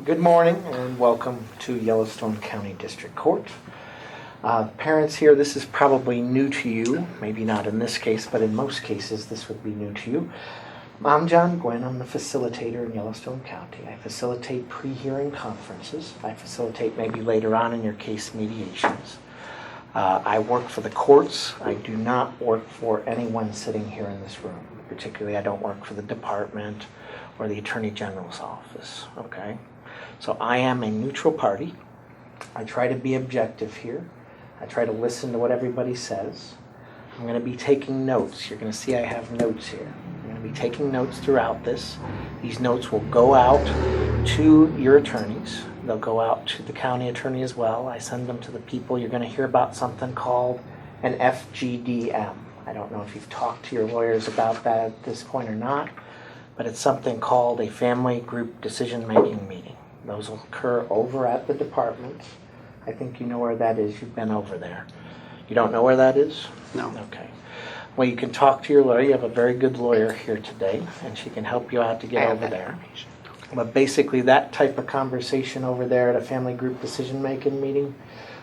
Good morning and welcome to Yellowstone County District Court. Parents here, this is probably new to you, maybe not in this case, but in most cases this would be new to you. I'm John Gwynn, I'm the facilitator in Yellowstone County. I facilitate pre-hearing conferences. I facilitate maybe later on in your case mediations. I work for the courts. I do not work for anyone sitting here in this room. Particularly, I don't work for the department or the Attorney General's office, okay? So I am a neutral party. I try to be objective here. I try to listen to what everybody says. I'm going to be taking notes. You're going to see I have notes here. I'm going to be taking notes throughout this. These notes will go out to your attorneys. They'll go out to the county attorney as well. I send them to the people. You're going to hear about something called an FGDM. I don't know if you've talked to your lawyers about that at this point or not, but it's something called a family group decision-making meeting. Those will occur over at the department. I think you know where that is. You've been over there. You don't know where that is? No. Okay. Well, you can talk to your lawyer. You have a very good lawyer here today, and she can help you out to get over there. But basically, that type of conversation over there at a family group decision-making meeting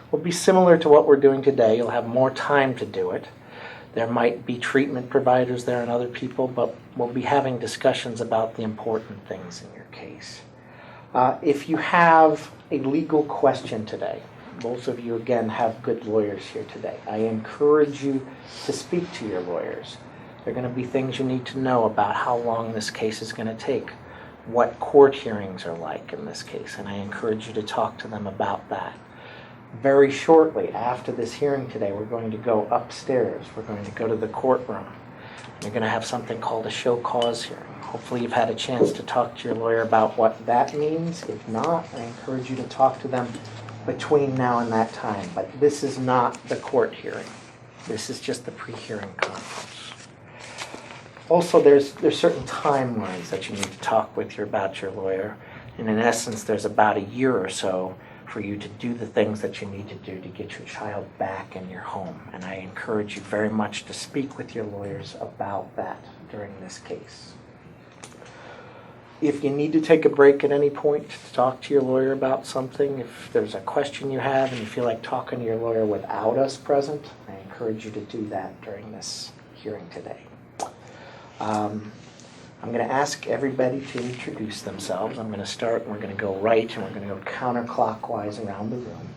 will be similar to what we're doing today. You'll have more time to do it. There might be treatment providers there and other people, but we'll be having discussions about the important things in your case. If you have a legal question today, most of you, again, have good lawyers here today. I encourage you to speak to your lawyers. There are going to be things you need to know about how long this case is going to take, what court hearings are like in this case, and I encourage you to talk to them about that. Very shortly after this hearing today, we're going to go upstairs. We're going to go to the courtroom. You're going to have something called a show cause hearing. Hopefully you've had a chance to talk to your lawyer about what that means. If not, I encourage you to talk to them between now and that time. But this is not the court hearing. This is just the pre-hearing conference. Also, there's certain timelines that you need to talk with about your lawyer. And in essence, there's about a year or so for you to do the things that you need to do to get your child back in your home. And I encourage you very much to speak with your lawyers about that during this case. If you need to take a break at any point to talk to your lawyer about something, if there's a question you have and you feel like talking to your lawyer without us present, I encourage you to do that during this hearing today. I'm going to ask everybody to introduce themselves. I'm going to start and we're going to go right and we're going to go counterclockwise around the room.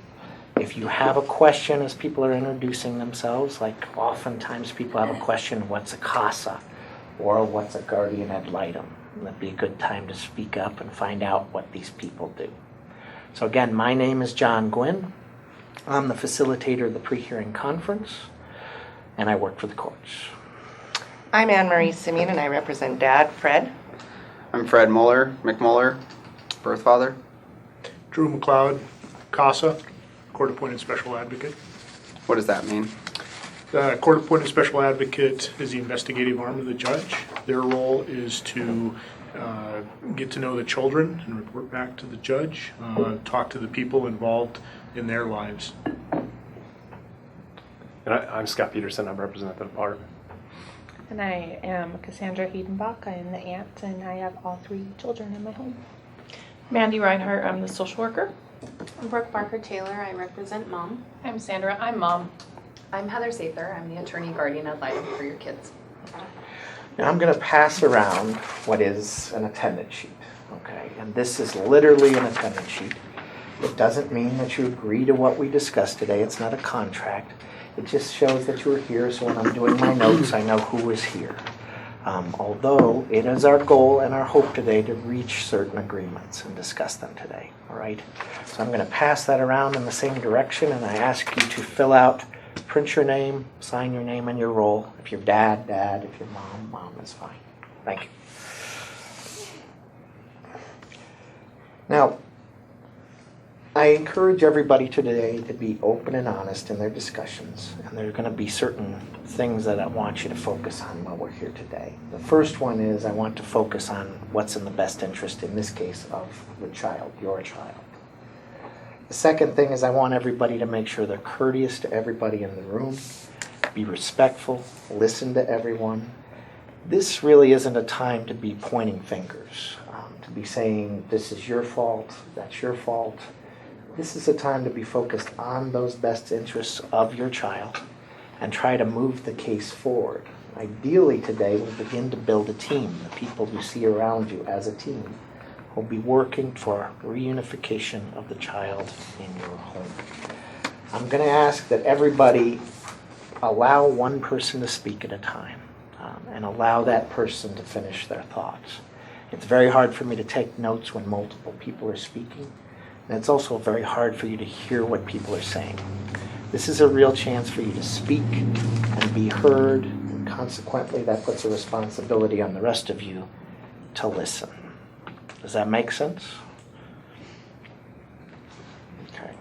If you have a question as people are introducing themselves, like oftentimes people have a question, what's a CASA or what's a guardian ad litem? That'd be a good time to speak up and find out what these people do. So again, my name is John Gwynn. I'm the facilitator of the pre-hearing conference, and I work for the courts. I'm Anne-Marie Simeon, and I represent Dad, Fred. I'm Fred McMuller, birth father. Drew McLeod, CASA, Court-Appointed Special Advocate. What does that mean? The Court-Appointed Special Advocate is the investigative arm of the judge. Their role is to get to know the children and report back to the judge, talk to the people involved in their lives. And I'm Scott Peterson. I represent the department. And I am Cassandra Heidenbach. I am the aunt, and I have all 3 children in my home. Mandy Reinhardt, I'm the social worker. I'm Brooke Barker-Taylor, I represent Mom. I'm Sandra, I'm Mom. I'm Heather Sather, I'm the attorney guardian ad litem for your kids. Now I'm going to pass around what is an attendance sheet, okay? And this is literally an attendance sheet. It doesn't mean that you agree to what we discussed today. It's not a contract. It just shows that you were here, so when I'm doing my notes, I know who was here. Although it is our goal and our hope today to reach certain agreements and discuss them today, all right? So I'm going to pass that around in the same direction, and I ask you to fill out, print your name, sign your name and your role. If you're dad, dad. If you're mom, mom is fine. Thank you. Now, I encourage everybody today to be open and honest in their discussions, and there are going to be certain things that I want you to focus on while we're here today. The first one is I want to focus on what's in the best interest, in this case, of the child, your child. The second thing is I want everybody to make sure they're courteous to everybody in the room, be respectful, listen to everyone. This really isn't a time to be pointing fingers. to be saying, this is your fault, that's your fault. This is a time to be focused on those best interests of your child and try to move the case forward. Ideally today, we'll begin to build a team. The people you see around you as a team will be working for reunification of the child in your home. I'm going to ask that everybody allow one person to speak at a time and allow that person to finish their thoughts. It's very hard for me to take notes when multiple people are speaking, and it's also very hard for you to hear what people are saying. This is a real chance for you to speak and be heard, and consequently that puts a responsibility on the rest of you to listen. Does that make sense? Okay.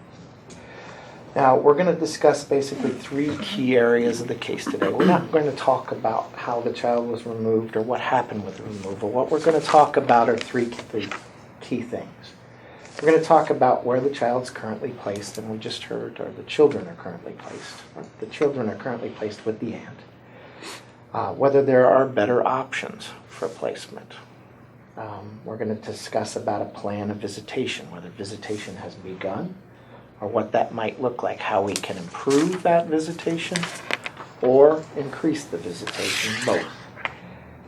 Now, we're going to discuss basically 3 key areas of the case today. We're not going to talk about how the child was removed or what happened with the removal. What we're going to talk about are 3 key things. We're going to talk about where the child's currently placed, and we just heard, or the children are currently placed. The children are currently placed with the aunt. Whether there are better options for placement. We're going to discuss about a plan of visitation, whether visitation has begun, or what that might look like, how we can improve that visitation or increase the visitation, both.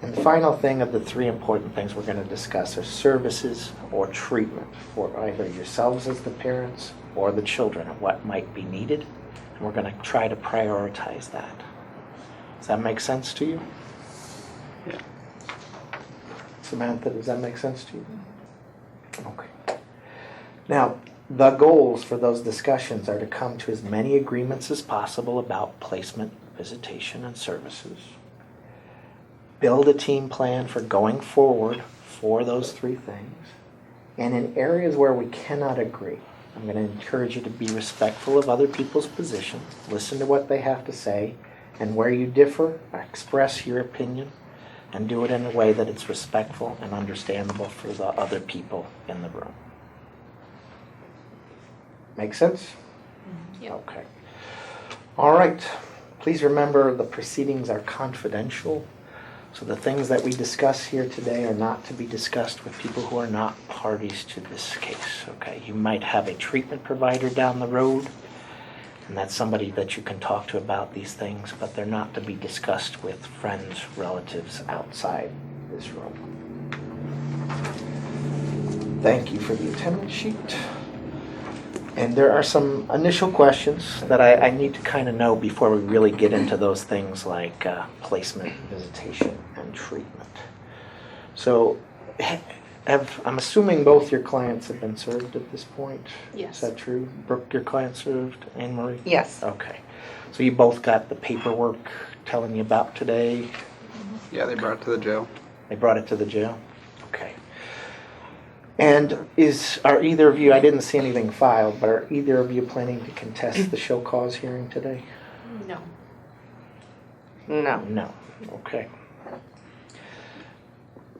And the final thing of the 3 important things we're going to discuss are services or treatment for either yourselves as the parents or the children, and what might be needed. And we're going to try to prioritize that. Does that make sense to you? Yeah. Samantha, does that make sense to you? Okay. Now, the goals for those discussions are to come to as many agreements as possible about placement, visitation, and services. Build a team plan for going forward for those 3 things. And in areas where we cannot agree, I'm going to encourage you to be respectful of other people's positions, listen to what they have to say, and where you differ, express your opinion, and do it in a way that it's respectful and understandable for the other people in the room. Make sense? Yep. Okay. All right. Please remember the proceedings are confidential. So the things that we discuss here today are not to be discussed with people who are not parties to this case. Okay. You might have a treatment provider down the road, and that's somebody that you can talk to about these things, but they're not to be discussed with friends, relatives outside this room. Thank you for the attendance sheet. And there are some initial questions that I need to kind of know before we really get into those things like placement, visitation, and treatment. So I'm assuming both your clients have been served at this point? Yes. Is that true? Brooke, your client served? Anne Marie? Yes. Okay. So you both got the paperwork telling you about today? Yeah, they brought it to the jail. They brought it to the jail? Okay. And are either of you, I didn't see anything filed, but are either of you planning to contest the show cause hearing today? No. No. No. Okay.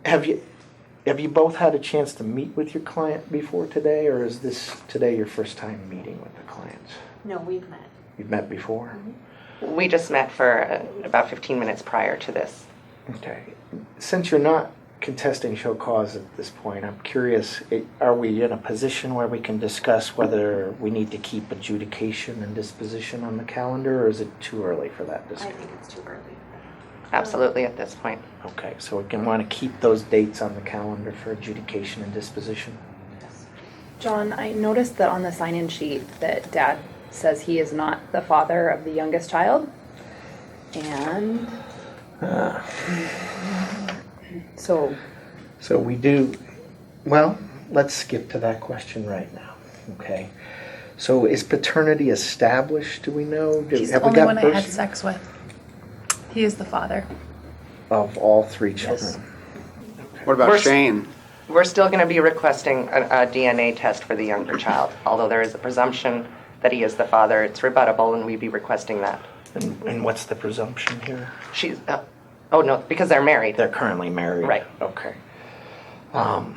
Have you both had a chance to meet with your client before today, or is this today your first time meeting with the client? No, we've met. You've met before? We just met for about 15 minutes prior to this. Okay. Since you're not contesting show cause at this point, I'm curious, are we in a position where we can discuss whether we need to keep adjudication and disposition on the calendar, or is it too early for that I discussion? think it's too early. Absolutely at this point. Okay, so we can want to keep those dates on the calendar for adjudication and disposition? John, I noticed that on the sign-in sheet that Dad says he is not the father of the youngest child. And So we do, well, let's skip to that question right now, okay? So is paternity established, do we know? He's the Have we only got one I had birth sex with. He is the father. of all 3 children? What about We're- Shane? We're still going to be requesting a DNA test for the younger child. Although there is a presumption that he is the father, it's rebuttable, and we'd be requesting that. And what's the presumption here? She's, oh no, because they're married. They're currently married? Right. Okay. All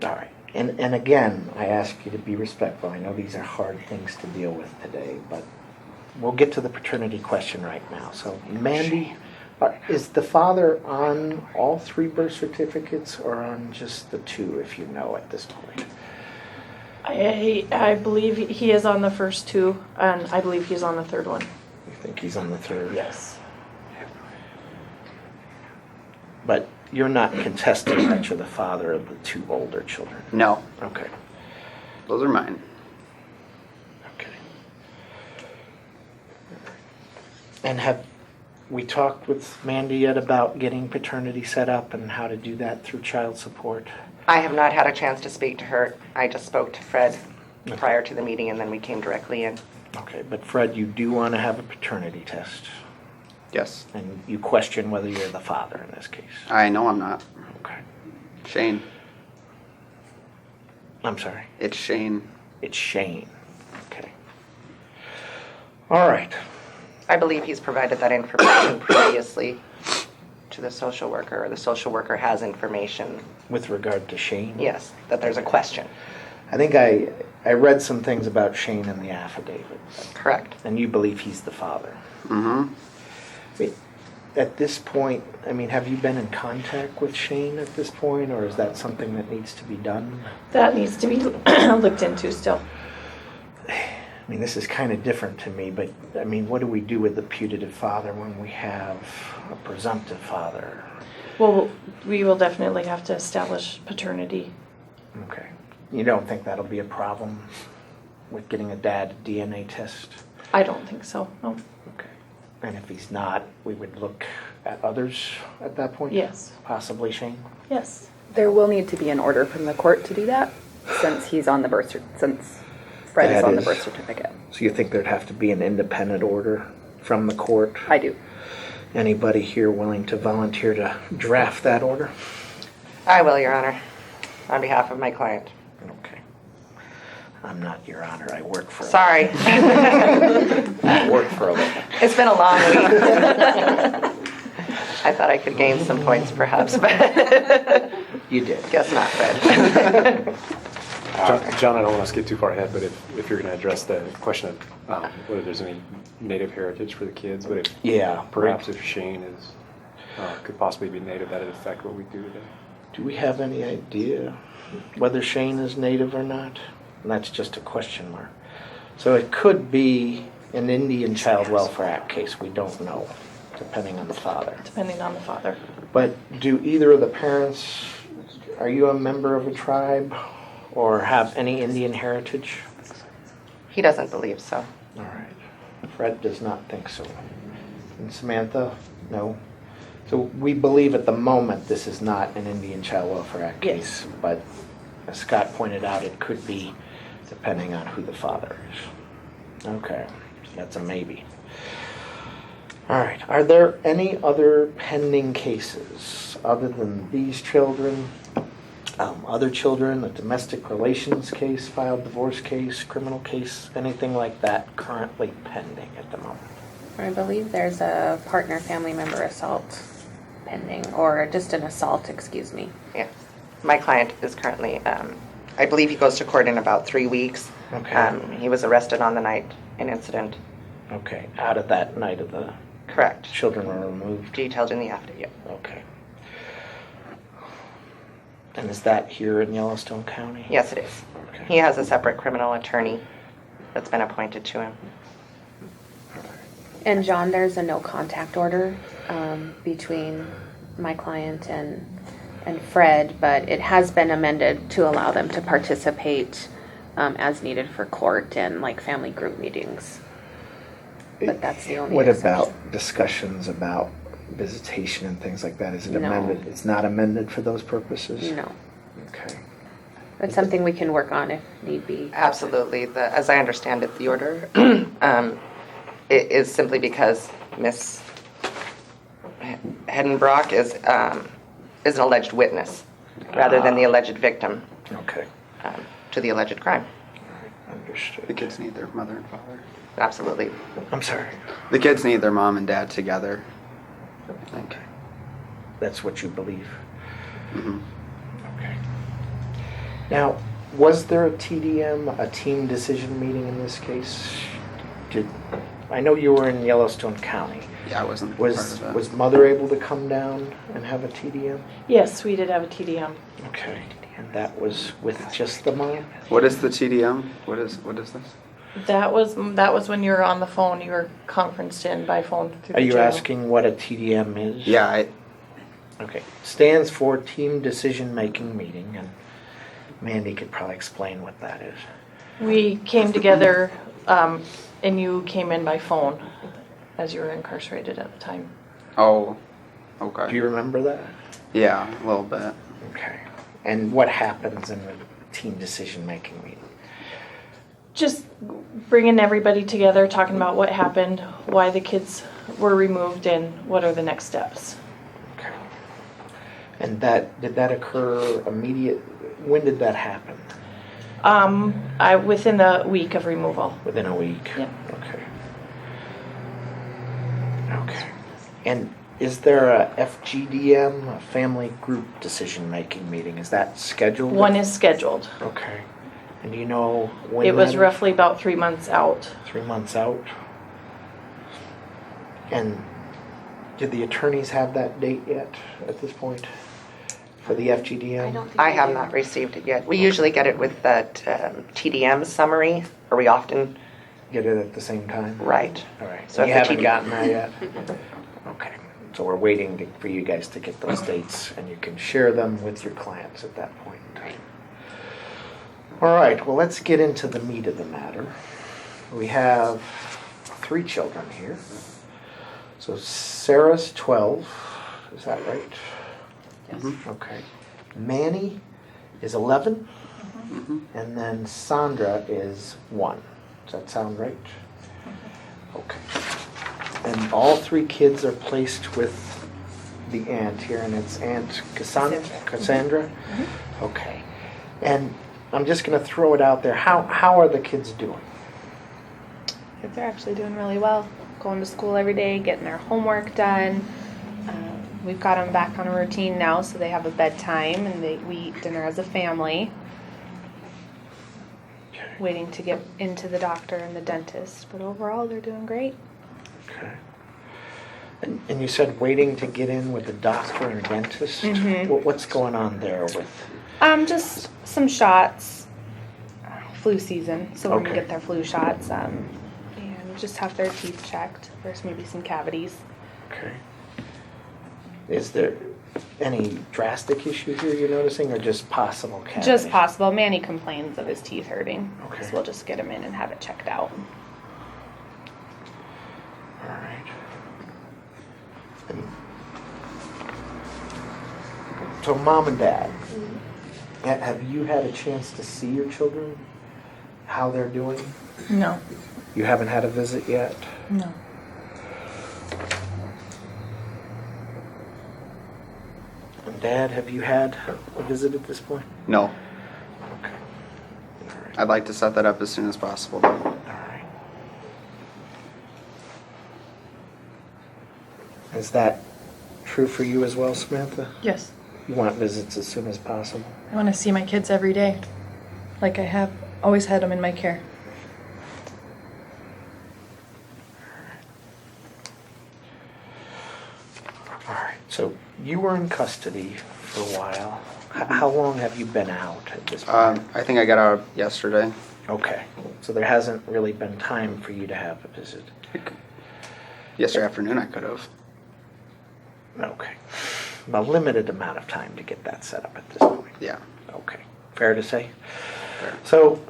right. And again, I ask you to be respectful. I know these are hard things to deal with today, but we'll get to the paternity question right now. So, Mandy, Is the father on all 3 birth certificates or on just the 2, if you know at this point? I believe he is on the first 2, and I believe he's on the third one. You think he's on the 3rd? Yes. But you're not contesting that you're the father of the 2 older children? No, Okay. those are mine. Okay. And have we talked with Mandy yet about getting paternity set up and how to do that through child support? I have not had a chance to speak to her. I just spoke to Fred prior to the meeting, and then we came directly in. Okay, but Fred, you do want to have a paternity test, Yes. and you question whether you're the father in this case. I know I'm not. Okay. Shane. I'm sorry. It's Shane. It's Shane. Okay. All right. I believe he's provided that information previously to the social worker, or the social worker has information, With regard to Shane? yes, that there's a question. I think I read some things about Shane in the affidavit, Correct. and you believe he's the father. Mm-hmm. At this point, I mean, have you been in contact with Shane at this point, or is that something that needs to be done? That needs to be looked into still. I mean, this is kind of different to me, but I mean, what do we do with the putative father when we have a presumptive father? Well, we will definitely have to establish paternity. Okay. You don't think that'll be a problem with getting a dad DNA test? I don't think so, no. Okay. And if he's not, we would look at others at that point? Yes. Possibly Shane? Yes. There will need to be an order from the court to do that, since he's on the since Fred is That on the is- birth certificate. So you think there'd have to be an independent order from the court? I do. Anybody here willing to volunteer to draft that order? I will, Your Honor, on behalf of my client. Okay. I'm not Your Honor, I work for Sorry. I work for a living. It's been a long week. I thought I could gain some points perhaps, but You did. guess not, Fred. John, I don't want us to get too far ahead, but if you're going to address the question of whether there's any native heritage for the kids, but if Yeah. perhaps if Shane is could possibly be native, that'd affect what we do today. Do we have any idea whether Shane is native or not? And that's just a question mark. So it could be an Indian Child Welfare Act case, we don't know, depending on the father. Depending on the father. But do either of the parents, are you a member of a tribe or have any Indian heritage? He doesn't believe so. All right. Fred does not think so. And Samantha, no. So we believe at the moment this is not an Indian Child Welfare Act case, but as Scott pointed out, it could be depending on who the father is. Okay, that's a maybe. All right, are there any other pending cases other than these children? Other children, a domestic relations case, filed divorce case, criminal case, anything like that currently pending at the moment? I believe there's a partner family member assault pending, or just an assault, excuse me. Yeah. My client is currently, I believe he goes to court in about 3 weeks. Okay. He was arrested on the night in incident. Okay, out of that night of the Correct. children were removed? Detailed in the affidavit. Okay. And is that here in Yellowstone County? Yes, it is. Okay. He has a separate criminal attorney that's been appointed to him. And John, there's a no contact order between my client and Fred, but it has been amended to allow them to participate as needed for court and like family group meetings. But that's the only What exception. about discussions about visitation and things like that? Is it No. amended? It's not amended for those purposes? No. Okay. It's something we can work on if need be. Absolutely. As I understand it, the order it is simply because Miss Hedenbrock is an alleged witness rather than the alleged victim Okay. to the alleged crime. Understood. The kids need their mother and father. Absolutely. I'm sorry. The kids need their mom and dad together. Okay. That's what you believe? Mm-hmm. Okay. Now, was there a TDM, a team decision meeting in this case? I know you were in Yellowstone County. Yeah, I wasn't part of that. Was mother able to come down and have a TDM? Yes, we did have a TDM. Okay. And that was with just the mom? What is the TDM? What is this? That was when you were on the phone. You were conferenced in by phone through Are the you jail. asking what a TDM is? Yeah, Okay. Stands for Team Decision Making Meeting, and Mandy could probably explain what that is. We came together, and you came in by phone as you were incarcerated at the time. oh, Do okay. you remember that? Yeah, a little bit. Okay. And what happens in the team decision making meeting? Just bringing everybody together, talking about what happened, why the kids were removed, and what are the next steps. Okay. And did that occur when did that happen? Within the week of removal. Within a week? Yep. Okay. Okay. And is there a FGDM, a family group decision making meeting? Is that scheduled? One is scheduled. Okay. And do you know when It was that is? roughly about 3 months out. 3 months out? And did the attorneys have that date yet at this point for the FGDM? I don't think I they have do. not received it yet. We usually get it with that TDM summary, or we often, Get it at the same time? right. All right. So So if you the haven't TD gotten that yet? Okay. So we're waiting for you guys to get those dates, and you can share them with your clients at that point in time. All right. Well, let's get into the meat of the matter. We have 3 children here. So Sarah's 12. Is that right? Yes. Okay. Manny is 11. And then Sandra is 1. Does that sound right? Okay. And all 3 kids are placed with the aunt here, and it's Aunt Cassandra? Okay. And I'm just going to throw it out there. How are the kids doing? Kids are actually doing really well. Going to school every day, getting their homework done. We've got them back on a routine now, so they have a bedtime and we eat dinner as a family. Waiting to get into the doctor and the dentist, but overall they're doing great. Okay. And you said waiting to get in with the doctor and dentist? What's going on there with? Just some shots. Flu season, so we're Okay. gonna get their flu shots. And just have their teeth checked. There's maybe some cavities. Okay. Is there any drastic issue here you're noticing, or just possible cavity? Just possible. Manny complains of his teeth hurting, Okay. so we'll just get him in and have it checked out. All right. And so, Mom and Dad, have you had a chance to see your children? How they're doing? No. You haven't had a visit yet? No. And Dad, have you had a visit at this point? No, Okay. All right. I'd like to set that up as soon as possible, though. All right. Is that true for you as well, Samantha? Yes. You want visits as soon as possible? I want to see my kids every day, like I have always had them in my care. All right. So you were in custody for a while. How long have you been out at this point? I think I got out yesterday. Okay. So there hasn't really been time for you to have a visit. Yesterday afternoon I could have. Okay. A limited amount of time to get that set up at this point. Yeah. Okay. Fair to say? Fair. So,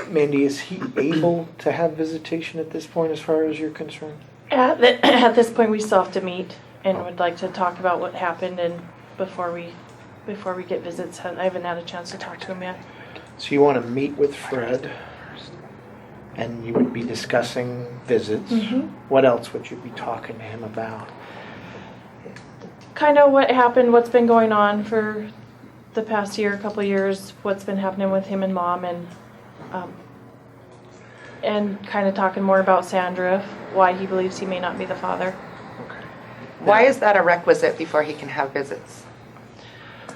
Mandy, is he able to have visitation at this point as far as you're concerned? At this point, we still have to meet and would like to talk about what happened and before we get visits. I haven't had a chance to talk to him yet. So you want to meet with Fred, and you would be discussing visits. What else would you be talking to him about? Kind of what happened, what's been going on for the past year, couple years, what's been happening with him and Mom, and kind of talking more about Sandra, why he believes he may not be the father. Okay. Why is that a requisite before he can have visits?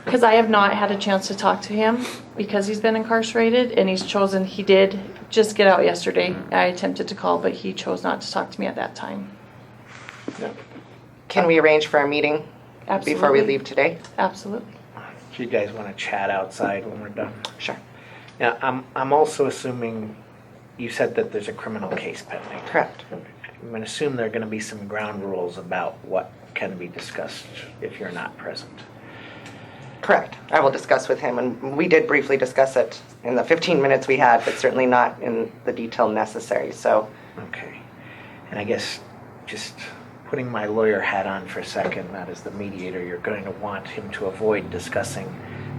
Because I have not had a chance to talk to him because he's been incarcerated and he did just get out yesterday. I attempted to call, but he chose not to talk to me at that time. Can we arrange for a meeting before we Absolutely. leave today? Absolutely. Do you guys want to chat outside when we're done? Sure. Now, I'm also assuming, you said that there's a criminal case pending. Correct. I'm going to assume there are going to be some ground rules about what can be discussed if you're not present. Correct. I will discuss with him, and we did briefly discuss it in the 15 minutes we had, but certainly not in the detail necessary, so. Okay. And I guess just putting my lawyer hat on for a second, that is the mediator, you're going to want him to avoid discussing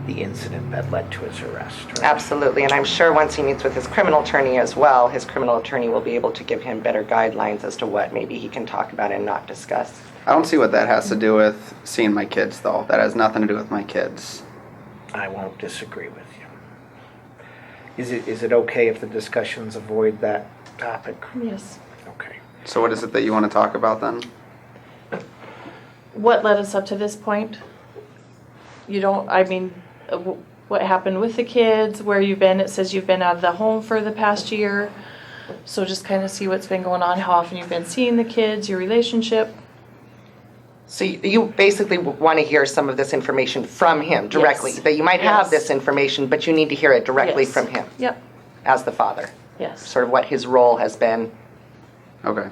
the incident that led to his arrest, right? Absolutely, and I'm sure once he meets with his criminal attorney as well, his criminal attorney will be able to give him better guidelines as to what maybe he can talk about and not discuss. I don't see what that has to do with seeing my kids, though. That has nothing to do with my kids. I won't disagree with you. Is it okay if the discussions avoid that topic? Yes. Okay. So what is it that you want to talk about then? What led us up to this point? You don't, I mean, what happened with the kids, where you've been. It says you've been out of the home for the past year. So just kind of see what's been going on, how often you've been seeing the kids, your relationship. So you basically want to hear some of this information from him directly. Yes. That you might have Yes. this information, but you need to hear it directly Yes. from him Yep. as the father. Yes. Sort of what his role has been. Okay.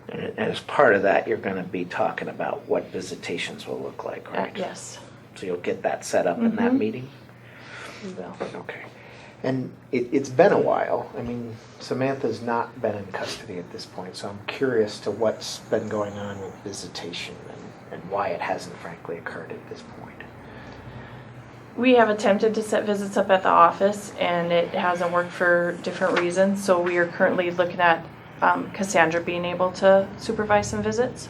And as part of that, you're going to be talking about what visitations will look like, right? Yes. So you'll get that set up in that Mhm. meeting? We will. Okay. And it's been a while. I mean, Samantha's not been in custody at this point, so I'm curious to what's been going on with visitation and why it hasn't frankly occurred at this point. We have attempted to set visits up at the office, and it hasn't worked for different reasons. So we are currently looking at Cassandra being able to supervise some visits.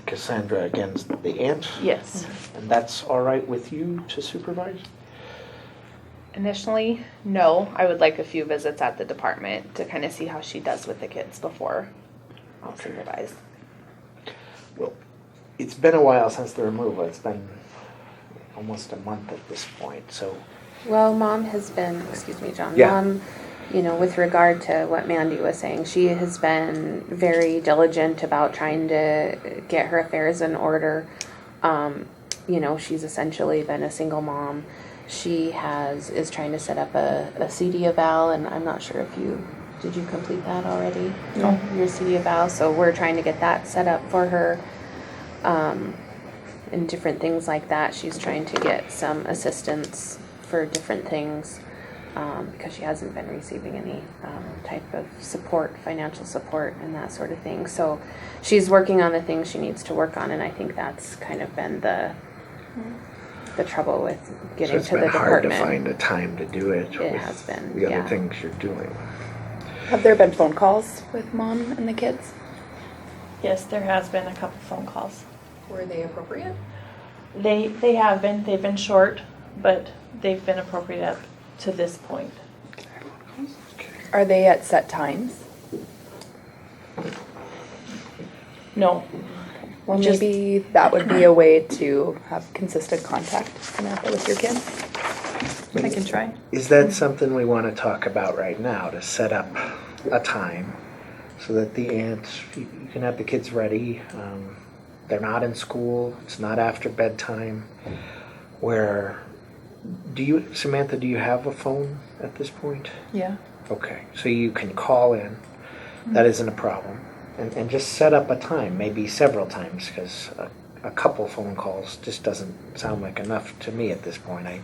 Cassandra against the aunt? Yes. And that's all right with you to supervise? Initially, no. I would like a few visits at the department to kind of see how she does with the kids before I'll Okay. supervise. Well, it's been a while since the removal. It's been almost a month at this point, so. Well, Mom has been, excuse me, John. Yeah. Mom, with regard to what Mandy was saying, she has been very diligent about trying to get her affairs in order. She's essentially been a single mom. She is trying to set up a CD eval, and I'm not sure if did you complete that already? No. Your CD eval, so we're trying to get that set up for her. And different things like that. She's trying to get some assistance for different things because she hasn't been receiving any type of support, financial support, and that sort of thing. So she's working on the things she needs to work on, and I think that's kind of been the trouble with getting So to the it's been hard department. to find the time to do it. It with has been, the other yeah. things you're doing. Have there been phone calls with Mom and the kids? Yes, there has been a couple phone calls. Were they appropriate? They have been. They've been short, but they've been appropriate up to this point. Are they at set times? No. Well, Just- maybe that would be a way to have consistent contact, Samantha, with your kids. I can try. Is that something we want to talk about right now, to set up a time so that the aunt, you can have the kids ready, they're not in school, it's not after bedtime, where, Samantha, do you have a phone at this point? Yeah. Okay, so you can call in, that isn't a problem, and just set up a time, maybe several times, because a couple phone calls just doesn't sound like enough to me at this point. I'm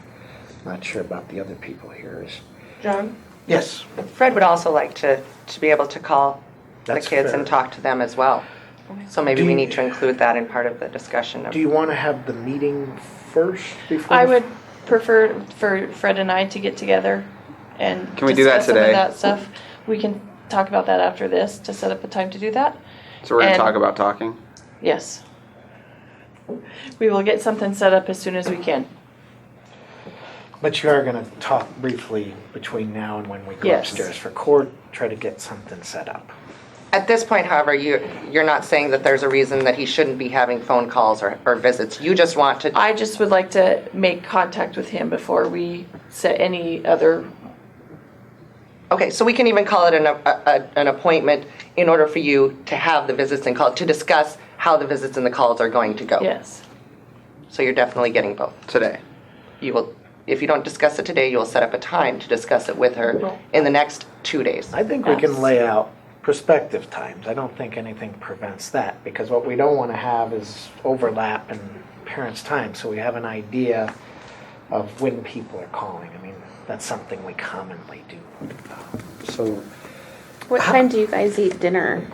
not sure about the other people here. John? Yes. Fred would also like to be able to call That's the kids fair. and talk to them as well. So maybe Do we you- need to include that in part of the discussion. Do you want to have the meeting first before? I would prefer for Fred and I to get together and Can we do that discuss some today? of that stuff. We can talk about that after this to set up a time to do that. So we're going And- to talk about talking? Yes. We will get something set up as soon as we can. But you are going to talk briefly between now and when we go Yes. upstairs for court, try to get something set up. At this point, however, you're not saying that there's a reason that he shouldn't be having phone calls or visits. You just want to. I just would like to make contact with him before we set any other Okay, so we can even call it an appointment in order for you to have the visits and calls, to discuss how the visits and the calls are going to go. Yes. So you're definitely getting both. Today. You will, if you don't discuss it today, you will set up a time to discuss it with her in the next 2 days. I think we can lay out prospective times. I don't think anything prevents that, because what we don't want to have is overlap in parents' time, so we have an idea of when people are calling. I mean, that's something we commonly do. So, What time do you guys eat dinner?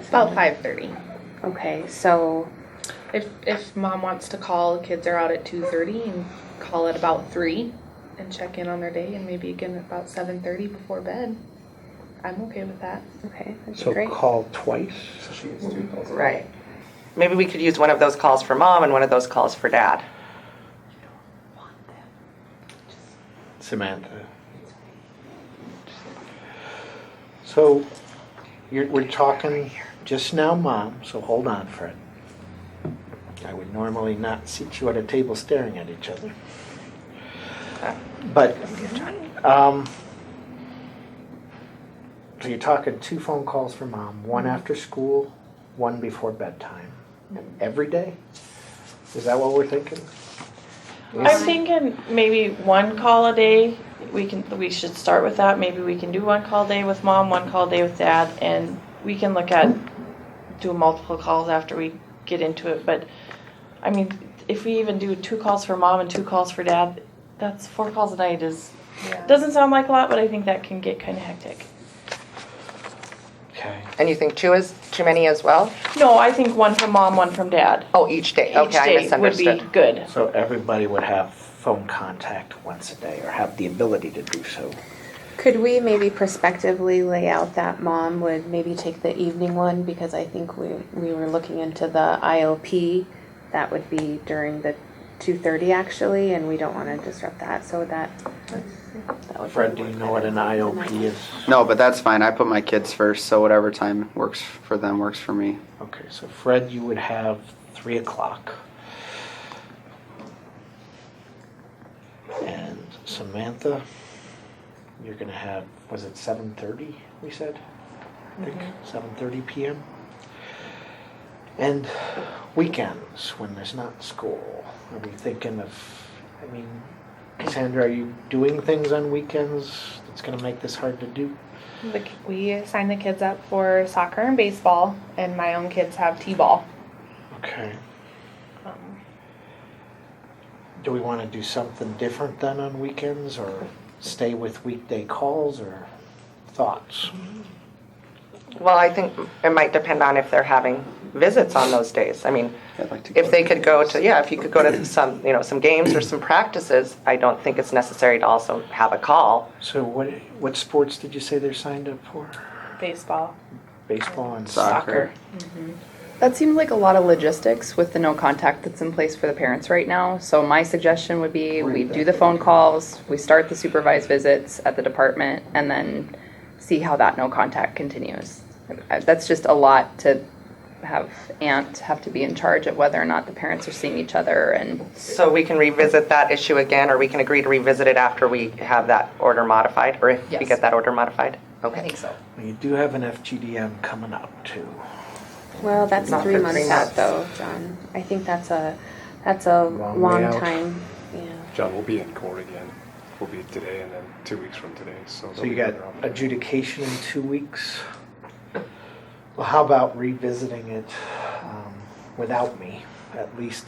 About 5:30. Okay, so If mom wants to call, kids are out at 2:30 and call at about 3 and check in on their day, and maybe again at about 7:30 before bed. I'm okay with that. okay, that'd be So great. call twice. Right. Maybe we could use one of those calls for mom and one of those calls for dad. Samantha. So we're talking just now, Mom, so hold on, Fred. I would normally not seat you at a table staring at each other. But, so you're talking 2 phone calls for Mom, one after school, one before bedtime. And every day? Is that what we're thinking? I'm thinking maybe 1 call a day. We should start with that. Maybe we can do 1 call a day with mom, 1 call a day with dad, and we can look at do multiple calls after we get into it. But I mean, if we even do 2 calls for mom and 2 calls for dad, that's 4 calls a night. Doesn't sound like a lot, but I think that can get kind of hectic. Okay. And you think 2 is too many as well? No, I think 1 from mom, 1 from dad. Oh, each day. Okay, Each I day would misunderstood. be good. So everybody would have phone contact once a day, or have the ability to do so. Could we maybe prospectively lay out that mom would maybe take the evening one, because I think we were looking into the IOP. That would be during the 2:30 actually, and we don't want to disrupt that, so that would Fred, do you know what an IOP is? No, but that's fine. I put my kids first, so whatever time works for them works for me. Okay, so Fred, you would have 3 o'clock. And Samantha, you're gonna have, was it 7:30, we said? I think, 7:30 p.m. And weekends, when there's not school, are we thinking of, I mean, Cassandra, are you doing things on weekends that's gonna make this hard to do? We sign the kids up for soccer and baseball, and my own kids have t-ball. Okay. Um, Do we want to do something different then on weekends, or stay with weekday calls, or thoughts? Well, I think it might depend on if they're having visits on those days. I mean, I'd like to if they could go to, if you could go to some games or some practices, I don't think it's necessary to also have a call. So what sports did you say they're signed up for? baseball. Baseball and Soccer. That seems like a lot of logistics with the no contact that's in place for the parents right now. So my suggestion would be we do the phone calls, we start the supervised visits at the department, and then see how that no contact continues. That's just a lot to have to be in charge of whether or not the parents are seeing each other. And So we can revisit that issue again, or we can agree to revisit it after we have that order modified, or if we Yes. get that order modified? I Okay. think so. You do have an FGDM coming up too. Well, that's Not 3 for months 3 out months. though, John. I think that's a Long way long out. time. Yeah. John, we'll be in court again. We'll be today and then 2 weeks from today. So So you got adjudication in 2 weeks. Well, how about revisiting it without me, at least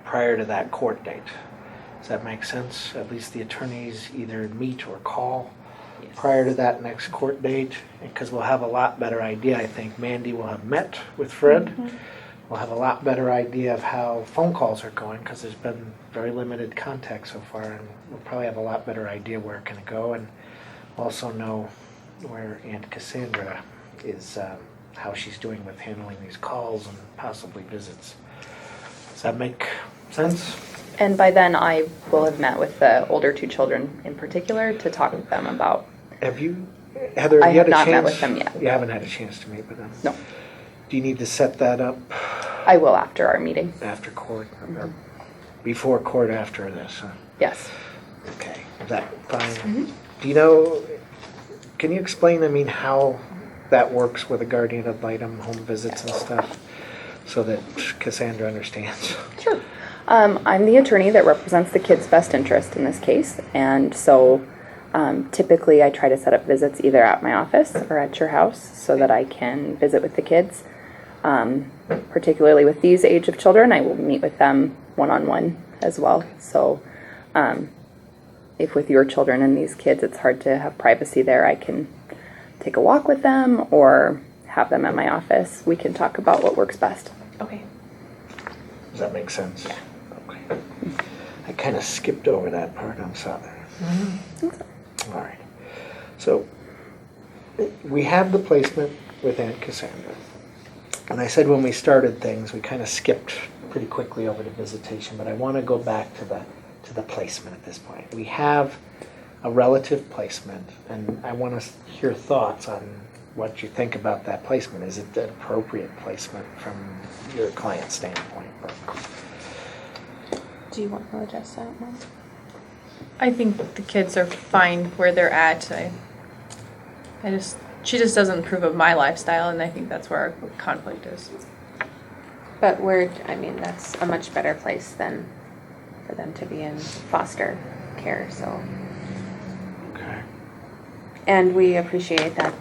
prior to that court date? Does that make sense? At least the attorneys either meet or call prior to that next court date, because we'll have a lot better idea. I think Mandy will have met with Fred. We'll have a lot better idea of how phone calls are going, because there's been very limited contact so far, and we'll probably have a lot better idea where it can go, and also know where Aunt Cassandra is, how she's doing with handling these calls and possibly visits. Does that make sense? And by then I will have met with the older 2 children in particular to talk with them about. Have you, Heather, I you had have a not met chance? with them yet. You haven't had a chance to meet with them? No, Do you need to set that up I will after our meeting. after court, or before court after this? Huh? Yes. Okay, is that fine? Do you know, can you explain, I mean, how that works with a guardian ad litem, home visits and stuff, so that Cassandra understands? Sure. I'm the attorney that represents the kid's best interest in this case, and so typically I try to set up visits either at my office or at your house so that I can visit with the kids. Particularly with these age of children, I will meet with them one-on-one as well. So if with your children and these kids it's hard to have privacy there, I can take a walk with them or have them at my office. We can talk about what works best. Okay. Does that make sense? Yeah. Okay. I kind of skipped over that part, I'm sorry. All right. So we have the placement with Aunt Cassandra. And I said when we started things, we kind of skipped pretty quickly over to visitation, but I want to go back to the placement at this point. We have a relative placement, and I want to hear thoughts on what you think about that placement. Is it an appropriate placement from your client standpoint? Do you want to address that, Mom? I think the kids are fine where they're at. She just doesn't approve of my lifestyle, and I think that's where our conflict is. But that's a much better place than for them to be in foster care, so. Okay. And we appreciate that,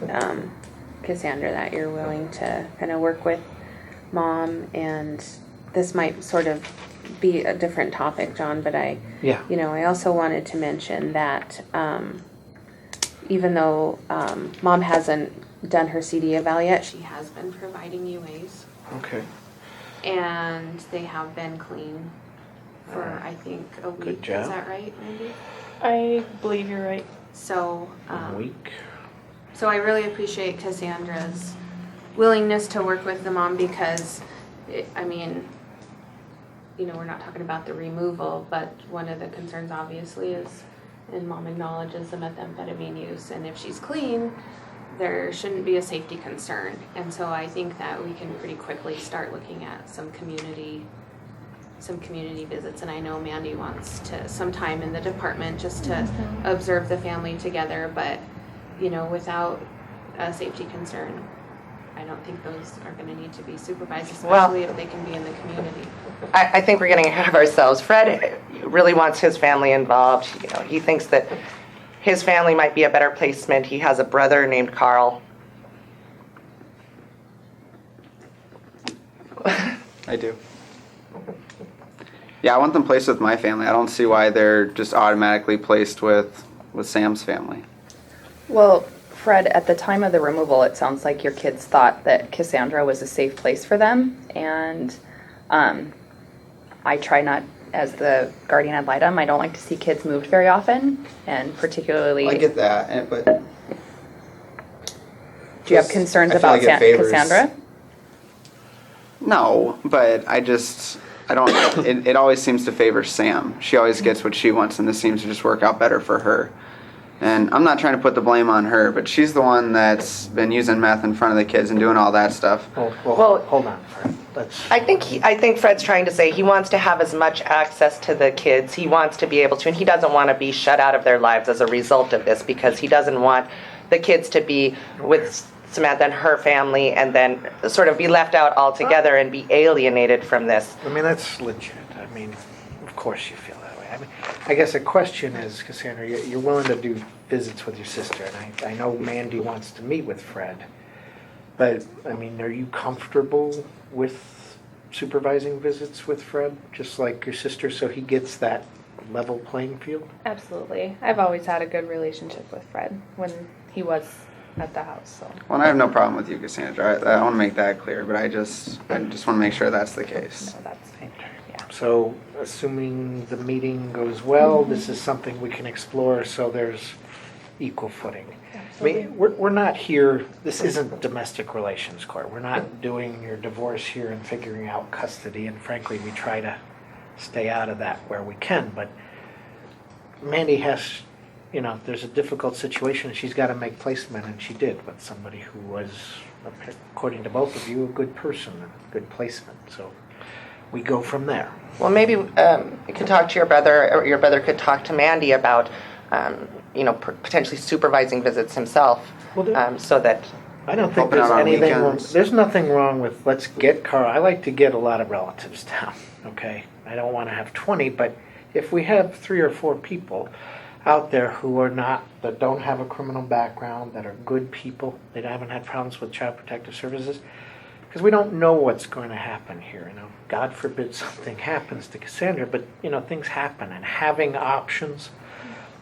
Cassandra, that you're willing to kind of work with Mom, and this might sort of be a different topic, John, but I also wanted to mention that even though Mom hasn't done her CD eval yet, she has been providing UAs. Okay. And they have been clean for, I think, a week. Good job. Is that right, Mandy? I believe you're right. So, A week. so I really appreciate Cassandra's willingness to work with the mom because, we're not talking about the removal, but one of the concerns obviously is, and Mom acknowledges the methamphetamine use, and if she's clean, there shouldn't be a safety concern. And so I think that we can pretty quickly start looking at some community visits, and I know Mandy wants to some time in the department just to observe the family together, but without a safety concern, I don't think those are going to need to be supervised, especially if they can be in the community. I think we're getting ahead of ourselves. Fred really wants his family involved. He thinks that his family might be a better placement. He has a brother named Carl. I do. Yeah, I want them placed with my family. I don't see why they're just automatically placed with Sam's family. Well, Fred, at the time of the removal, it sounds like your kids thought that Cassandra was a safe place for them, and I try not, as the guardian ad litem, I don't like to see kids moved very often, and particularly... I get that, but... Do you have concerns about Cassandra? No, but I don't, it always seems to favor Sam. She always gets what she wants, and this seems to just work out better for her. And I'm not trying to put the blame on her, but she's the one that's been using meth in front of the kids and doing all that stuff. Well, hold on, Fred. I think Fred's trying to say he wants to have as much access to the kids. He wants to be able to, and he doesn't want to be shut out of their lives as a result of this, because he doesn't want the kids to be with Samantha and her family and then sort of be left out altogether and be alienated from this. I mean, that's legit. I mean, of course you feel that way. I mean, I guess the question is, Cassandra, you're willing to do visits with your sister, and I know Mandy wants to meet with Fred, but, I mean, are you comfortable with supervising visits with Fred, just like your sister, so he gets that level playing field? Absolutely. I've always had a good relationship with Fred when he was at the house. So. Well, and I have no problem with you, Cassandra. I want to make that clear, but I just want to make sure that's the case. No, that's fine. Yeah. So, assuming the meeting goes well, this is something we can explore so there's equal footing. Absolutely. I mean, we're not here, this isn't domestic relations court. We're not doing your divorce here and figuring out custody, and frankly, we try to stay out of that where we can, but Mandy has, there's a difficult situation, and she's got to make placement, and she did with somebody who was, according to both of you, a good person, a good placement. So we go from there. Well, maybe you could talk to your brother, or your brother could talk to Mandy about potentially supervising visits himself, Well, so that. I don't think Helping there's out on anything wrong. weekends. There's nothing wrong with let's get Carl. I like to get a lot of relatives down. Okay, I don't want to have 20, but if we have 3 or 4 people out there who are not, that don't have a criminal background, that are good people, that haven't had problems with Child Protective Services, because we don't know what's going to happen here. God forbid something happens to Cassandra, but things happen, and having options.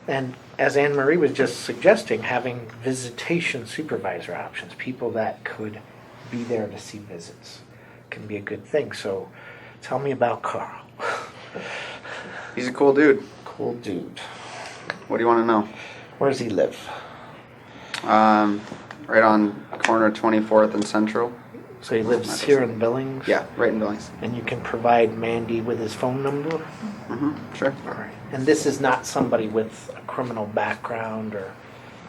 And as Anne Marie was just suggesting, having visitation supervisor options, people that could be there to see visits, can be a good thing. So tell me about Carl. He's a cool dude. Cool dude. What do you want to know? Where does he live? Right on corner 24th and Central. So he lives here in Billings? Yeah, right in Billings. And you can provide Mandy with his phone number? Mm-hmm. Sure. All right. And this is not somebody with a criminal background or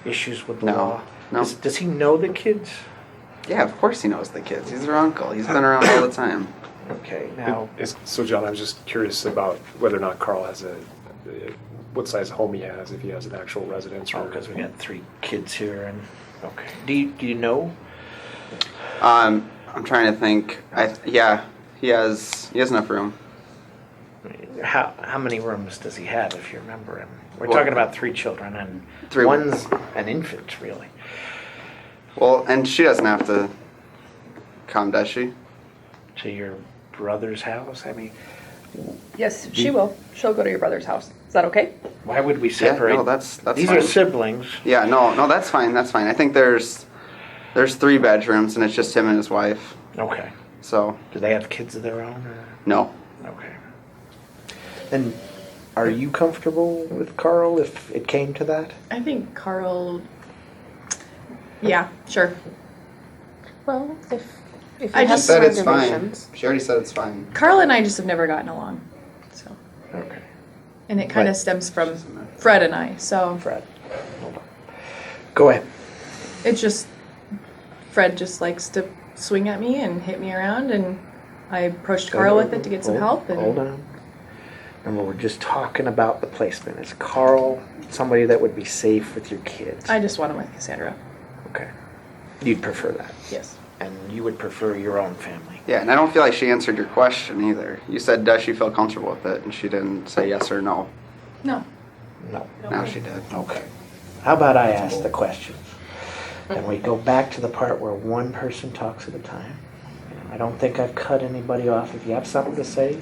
issues with the law? No. Does he know the kids? Yeah, of course he knows the kids. He's their uncle. He's been around all the time. Okay, now... So, John, I was just curious about whether or not Carl has what size home he has, if he has an actual residence. because we got 3 kids here, and... Okay. Do you know? I'm trying to think. Yeah, he has enough room. How many rooms does he have, if you remember him? We're Well, talking about 3 children, and 3. one's an infant, really. Well, and she doesn't have to come, does she? To your brother's house? I mean, Yes, she will. She'll go to your brother's house. Is that okay? why would we separate? Yeah, no, that's These fine. are siblings. Yeah, no, that's fine. That's fine. I think there's 3 bedrooms, and it's just him and his wife. Okay. So Do they have kids of their own? Or? no. Okay. And are you comfortable with Carl if it came to that? I think Carl, yeah, sure. Well, if you I have just some Said it's fine. reservations. She already said it's fine. Carl and I just have never gotten along, so. Okay. And it kind But- of stems from Fred and I, so Fred. Hold on. Go ahead. it's just, Fred just likes to swing at me and hit me around, and I approached Carl with it to get some help. And Hold on. Remember, we're just talking about the placement. Is Carl somebody that would be safe with your kids? I just want him with Cassandra, Okay. You'd prefer that? yes. And you would prefer your own family? Yeah, and I don't feel like she answered your question either. You said, does she feel comfortable with it? And she didn't say yes or no. No. No. Now she did. Okay. How about I ask the questions? And we go back to the part where one person talks at a time. I don't think I've cut anybody off. If you have something to say,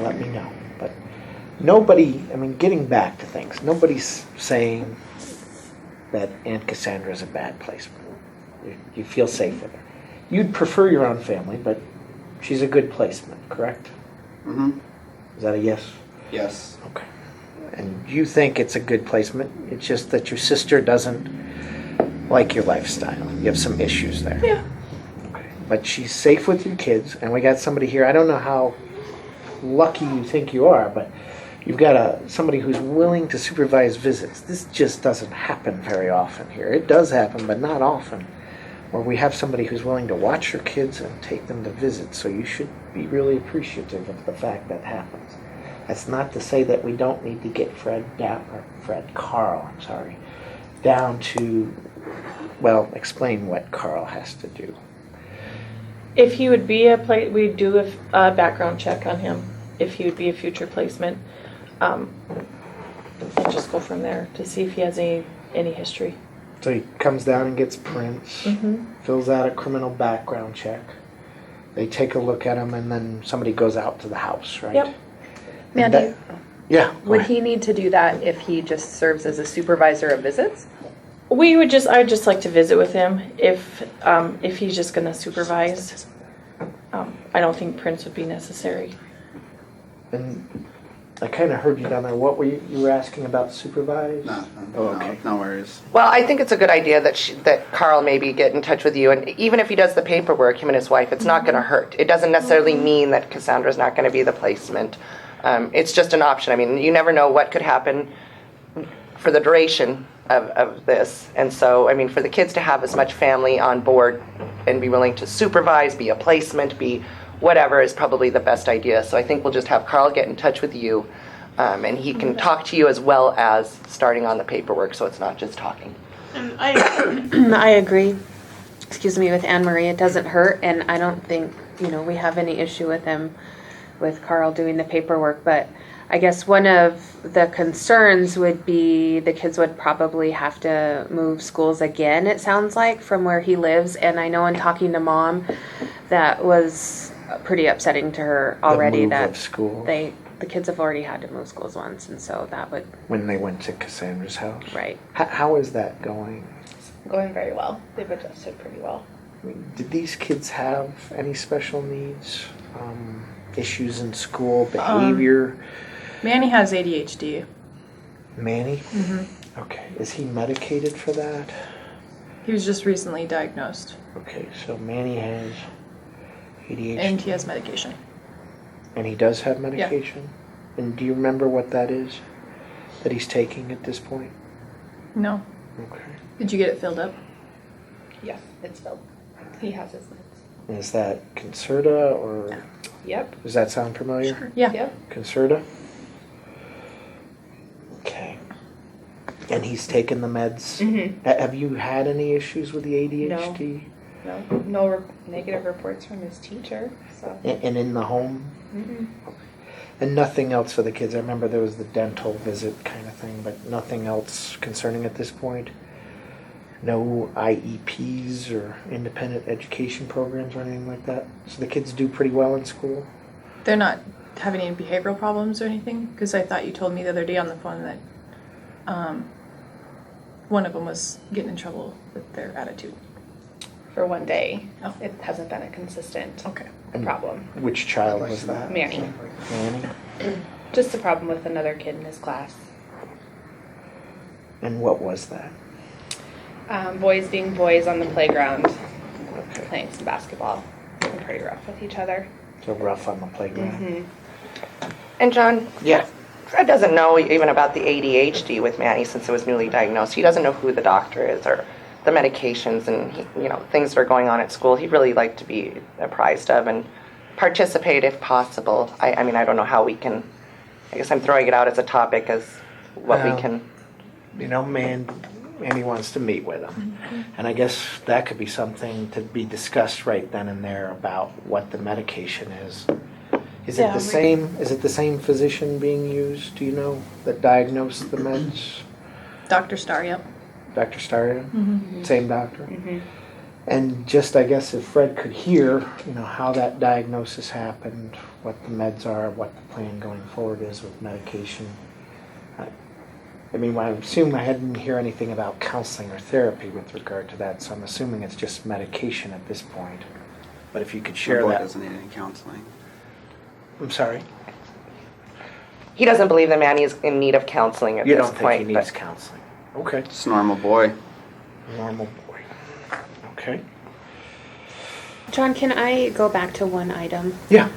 let me know. But nobody, getting back to things, nobody's saying that Aunt Cassandra is a bad placement. You feel safe with her. You'd prefer your own family, but she's a good placement, correct? Mm-hmm. Is that a yes? Yes. Okay. And you think it's a good placement, it's just that your sister doesn't like your lifestyle. You have some issues there. Yeah. Okay. But she's safe with your kids, and we got somebody here. I don't know how lucky you think you are, but you've got somebody who's willing to supervise visits. This just doesn't happen very often here. It does happen, but not often, where we have somebody who's willing to watch your kids and take them to visit. So you should be really appreciative of the fact that happens. That's not to say that we don't need to get Carl, down to, explain what Carl has to do. If he would be we'd do a background check on him, if he would be a future placement. And just go from there to see if he has any history. So he comes down and gets prints, fills out a criminal background check. They take a look at him, and then somebody goes out to the house, right? Yep. And Mandy, yeah. go would ahead. he need to do that if he just serves as a supervisor of visits? I'd just like to visit with him if he's just gonna supervise. I don't think prints would be necessary. And I kind of heard you down there. What were you were asking about supervise? Nothing. Oh, okay. No worries. Well, I think it's a good idea that Carl maybe get in touch with you, and even if he does the paperwork, him and his wife, it's not going to hurt. It doesn't necessarily mean that Cassandra's not going to be the placement. It's just an option. You never know what could happen for the duration of this, and so for the kids to have as much family on board and be willing to supervise, be a placement, be whatever is probably the best idea. So I think we'll just have Carl get in touch with you. And he can talk to you as well as starting on the paperwork, so it's not just talking. And I agree, excuse me, with Anne Marie. It doesn't hurt, and I don't think, we have any issue with him, with Carl doing the paperwork, but I guess one of the concerns would be the kids would probably have to move schools again, it sounds like, from where he lives. And I know in talking to Mom, that was pretty upsetting to her already. The move that of school. the kids have already had to move schools once, and so that would... When they went to Cassandra's house? Right. How is that going? Going very well. They've adjusted pretty well. I mean, did these kids have any special needs? Issues in school, behavior? Manny has ADHD. Manny? Mm-hmm. Okay. Is he medicated for that? He was just recently diagnosed, Okay, so Manny has ADHD. and he has medication. And he does have medication? And do you remember what that is that he's taking at this point? No. Okay. Did you get it filled up? Yes, it's filled. He has his meds. Is that Concerta or Yep. does that sound familiar? Yeah. Yep. Concerta? Okay. And he's taken the meds? Mm-hmm. Have you had any issues with the ADHD? No negative reports from his teacher. So. And in the home? Mm-hmm. And nothing else for the kids? I remember there was the dental visit kind of thing, but nothing else concerning at this point? No IEPs or independent education programs or anything like that? So the kids do pretty well in school? They're not having any behavioral problems or anything? Because I thought you told me the other day on the phone that one of them was getting in trouble with their attitude. For one day, Oh. it hasn't been a consistent Okay. problem. Which child was that? Manny. Manny? Just a problem with another kid in his class. And what was that? Boys being boys on the playground, playing some basketball, and pretty rough with each other. So rough on the playground? Mm-hmm. And John, Yeah. Fred doesn't know even about the ADHD with Manny since it was newly diagnosed. He doesn't know who the doctor is or the medications and things that are going on at school. He'd really like to be apprised of and participate if possible. I mean, I don't know how we can. I guess I'm throwing it out as a topic as what we can. Manny wants to meet with him. And I guess that could be something to be discussed right then and there about what the medication is. Is it the same physician being used, do you know, that diagnosed the meds? Dr. Starr, yep. Dr. Staria? Mm-hmm. Same doctor? Mm-hmm. And just, I guess, if Fred could hear, how that diagnosis happened, what the meds are, what the plan going forward is with medication. I assume I didn't hear anything about counseling or therapy with regard to that, so I'm assuming it's just medication at this point. But if you could share My boy that. doesn't need any counseling. I'm sorry? He doesn't believe that Manny is in need of counseling at You this don't point. think he needs counseling? Okay. Just a normal boy. Normal boy. Okay. John, can I go back to one item? Yeah.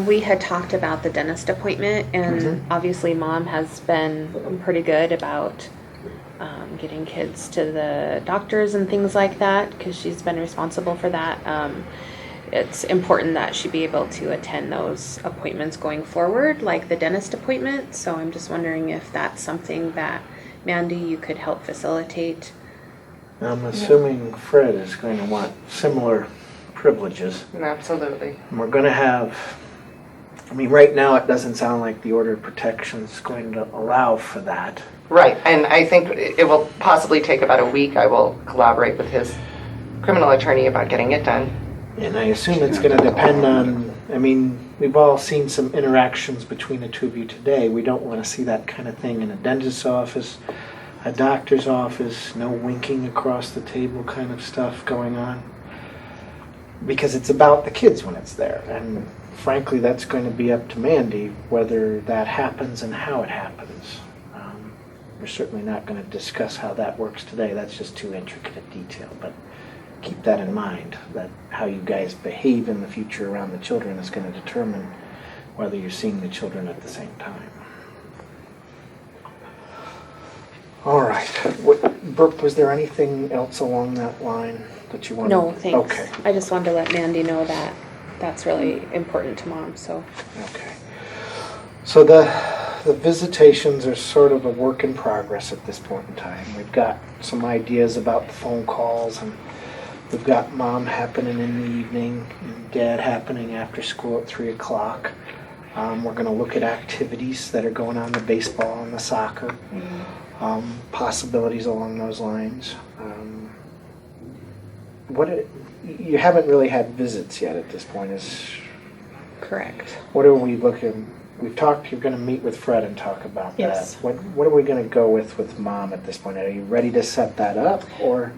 We had talked about the dentist appointment, and obviously Mom has been pretty good about getting kids to the doctors and things like that because she's been responsible for that. It's important that she be able to attend those appointments going forward, like the dentist appointment. So I'm just wondering if that's something that, Mandy, you could help facilitate. I'm assuming Fred is going to want similar privileges. Absolutely. And we're going to have, right now it doesn't sound like the order of protection is going to allow for that. Right, and I think it will possibly take about a week. I will collaborate with his criminal attorney about getting it done. And I assume it's going to depend on, we've all seen some interactions between the two of you today. We don't want to see that kind of thing in a dentist's office, a doctor's office, no winking across the table kind of stuff going on. Because it's about the kids when it's there. And frankly, that's going to be up to Mandy whether that happens and how it happens. We're certainly not going to discuss how that works today. That's just too intricate a detail. But keep that in mind, that how you guys behave in the future around the children is going to determine whether you're seeing the children at the same time. All right. Brooke, was there anything else along that line that you wanted? No, thanks. Okay. I just wanted to let Mandy know that that's really important to Mom. So Okay. So the the visitations are sort of a work in progress at this point in time. We've got some ideas about the phone calls, and we've got mom happening in the evening and dad happening after school at 3 o'clock. We're going to look at activities that are going on, the baseball and the soccer, possibilities along those lines. You haven't really had visits yet at this point. Correct. What are we looking? We've talked. You're going to meet with Fred and talk about Yes. that. What are we going to go with mom at this point? Are you ready to set that up, or?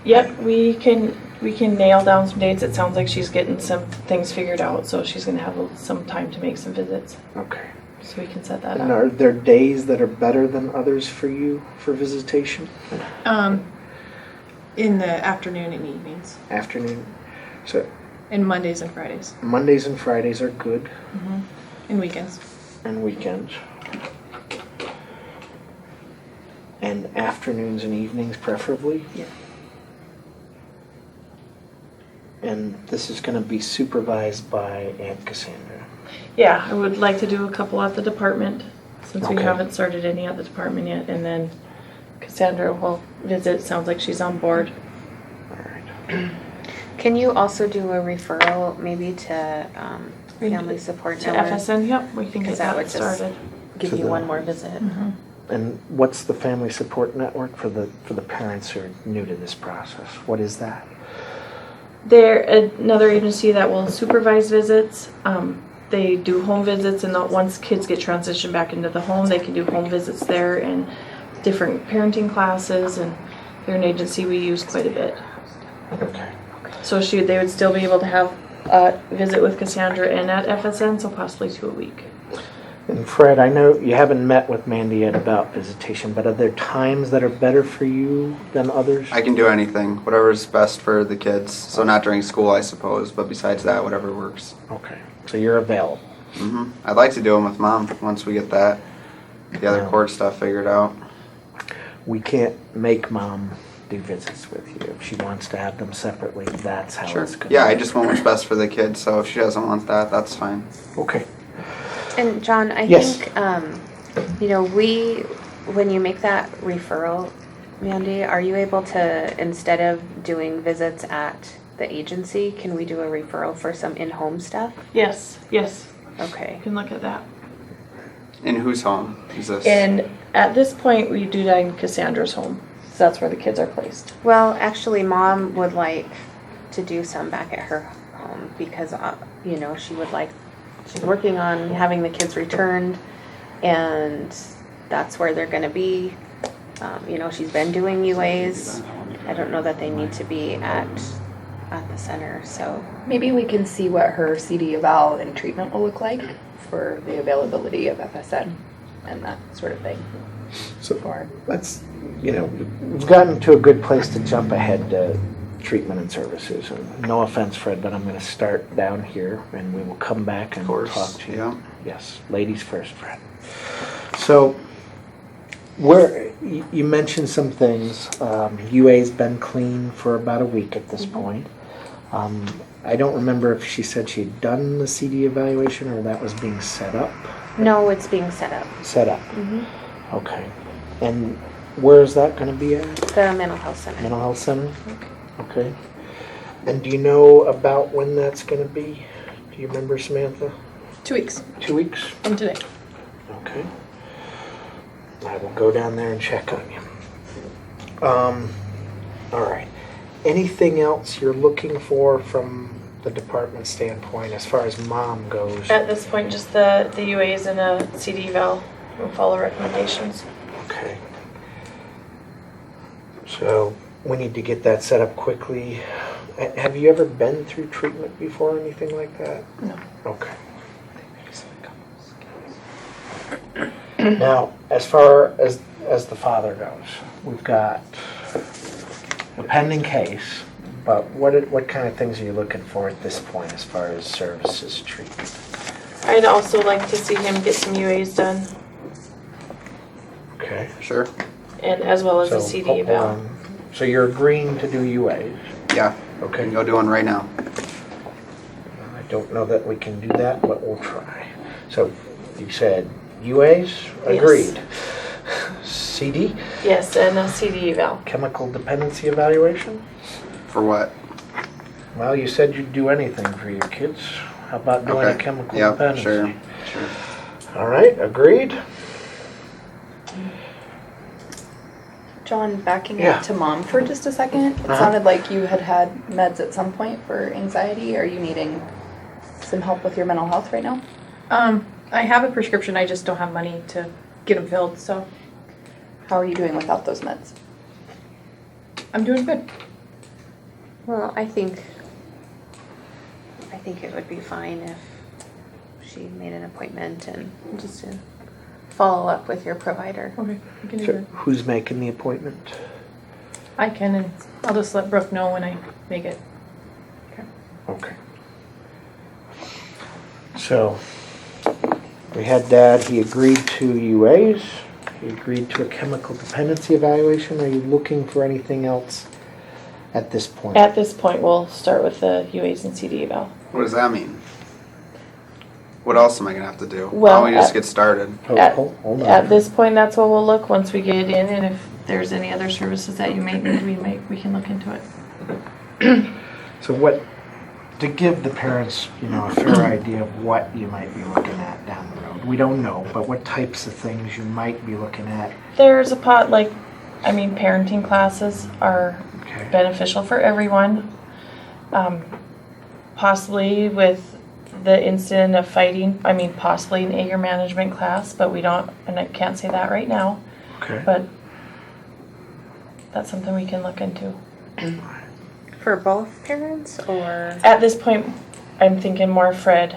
Yep, we can nail down some dates. It sounds like she's getting some things figured out, so she's gonna have some time to make some visits. Okay. So we can set that And up. are there days that are better than others for you for visitation? In the afternoon and evenings, Afternoon. So and Mondays and Fridays, Mondays and Fridays are good, and weekends. and weekends. And afternoons and evenings preferably? Yeah. And this is going to be supervised by Aunt Cassandra. Yeah, I would like to do a couple at the department, since we Okay. haven't started any at the department yet, and then Cassandra will visit. Sounds like she's on board. All right. Can you also do a referral maybe to Family Support To Network? FSN, yep, we can get Because that would that just started. give To you the- one more visit. And what's the Family Support Network for the parents who are new to this process? What is that? They're another agency that will supervise visits. They do home visits, and once kids get transitioned back into the home, they can do home visits there and different parenting classes, and they're an agency we use quite a bit. Okay. So they would still be able to have a visit with Cassandra and at FSN, so possibly 2 a week. And Fred, I know you haven't met with Mandy yet about visitation, but are there times that are better for you than others? I can do anything, whatever's best for the kids. So not during school, I suppose, but besides that, whatever works. Okay, so you're available. I'd like to do them with mom once we get the other Yeah. court stuff figured out. We can't make mom do visits with you. If she wants to have them separately, that's how Sure. it's going. Yeah, I just want what's best for the kids. So if she doesn't want that, that's fine. Okay. And John, I Yes. think, when you make that referral, Mandy, are you able to, instead of doing visits at the agency, can we do a referral for some in-home stuff? Yes, Okay. you can look at that. In whose home is this? And at this point, we do that in Cassandra's home. So that's where the kids are placed. Well, actually, Mom would like to do some back at her home because, she would like, she's working on having the kids returned, and that's where they're going to be. She's been doing UAs. I don't know that they need to be at the center, so. Maybe we can see what her CD eval and treatment will look like for the availability of FSN and that sort of thing. So that's, we've gotten to a good place to jump ahead to treatment and services. And no offense, Fred, but I'm going to start down here, and we will come back and course, talk to you. yeah. Yes, ladies first, Fred. So, where you mentioned some things. UA's been clean for about a week at this point. I don't remember if she said she'd done the CD evaluation or that was being set up. No, it's being set up. Set up. Okay. And where is that going to be at? The mental health center. Mental health center? Okay. And do you know about when that's going to be? Do you remember, Samantha? 2 weeks 2 weeks? from today. Okay. I will go down there and check on you. All right. Anything else you're looking for from the department standpoint as far as mom goes? At this point, just the UAs and a CD eval will follow recommendations. Okay. So we need to get that set up quickly. Have you ever been through treatment before or anything like that? No. Okay. Now, as far as the father goes, we've got a pending case, but what kind of things are you looking for at this point as far as services treatment? I'd also like to see him get some UAs done, Okay. Sure. and as well as a So, CD eval. so you're agreeing to do UAs? Yeah. Okay. Can go do one right now. I don't know that we can do that, but we'll try. So you said UAs, agreed. CD, Yes, and a CD eval. chemical dependency evaluation. For what? Well, you said you'd do anything for your kids. How about doing a Okay. chemical Yep, dependency? sure. All right, agreed. John, backing Yeah. up to mom for just a second. It Uh-huh. sounded like you had meds at some point for anxiety. Are you needing some help with your mental health right now? I have a prescription, I just don't have money to get them filled, so How are you doing without those meds? I'm doing good. Well, I think it would be fine if she made an appointment and just to follow up with your provider. Okay, I can do So that. who's making the appointment? I can, and I'll just let Brooke know when I make it. Okay. So we had Dad, he agreed to UAs, he agreed to a chemical dependency evaluation. Are you looking for anything else at this point? At this point, we'll start with the UAs and CD eval. What does that mean? What else am I gonna have to do? Why Well, don't we just at- get started? Hold on. At this point, that's what we'll look once we get in, and if there's any other services that you might need, we can look into it. So what, to give the parents, a fair idea of what you might be looking at down the road. We don't know, but what types of things you might be looking at. There's a parenting classes are Okay. beneficial for everyone. Possibly with the incident of fighting, possibly an anger management class, but we don't, and I can't say that right now, Okay. but that's something we can look into. For both parents or? At this point, I'm thinking more Fred.